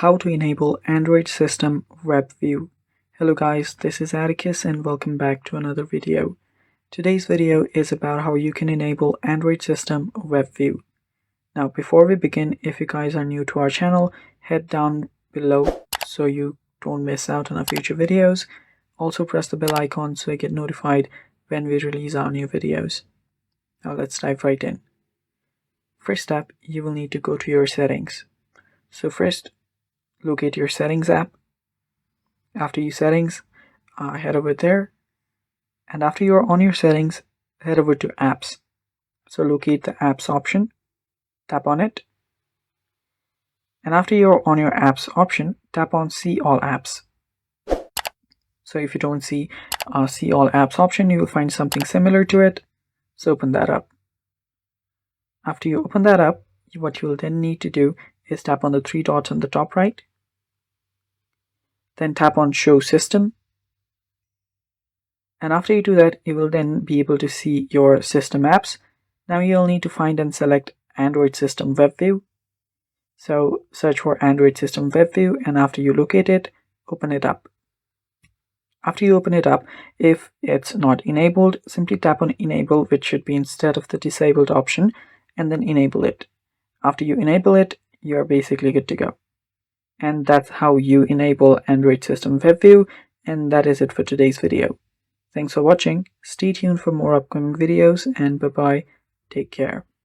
How to enable Android System WebView. Hello guys, this is Atticus and welcome back to another video. Today's video is about how you can enable Android System WebView. Now before we begin, if you guys are new to our channel, head down below so you don't miss out on our future videos. Also press the bell icon so you get notified when we release our new videos. Now let's dive right in. First step, you will need to go to your settings. So first, locate your settings app. After you settings, head over there, and after you're on your settings, head over to apps. So locate the apps option, tap on it, and after you're on your apps option, tap on see all apps. So if you don't see see all apps option, you will find something similar to it. So open that up. After you open that up, what you will then need to do is tap on the three dots on the top right. Then tap on show system. And after you do that, you will then be able to see your system apps. Now you'll need to find and select Android System WebView. So search for Android System WebView, and after you locate it, open it up. After you open it up, if it's not enabled, simply tap on enable, which should be instead of the disabled option, and then enable it. After you enable it, you're basically good to go. And that's how you enable Android System WebView, and that is it for today's video. Thanks for watching. Stay tuned for more upcoming videos, and bye bye. Take care.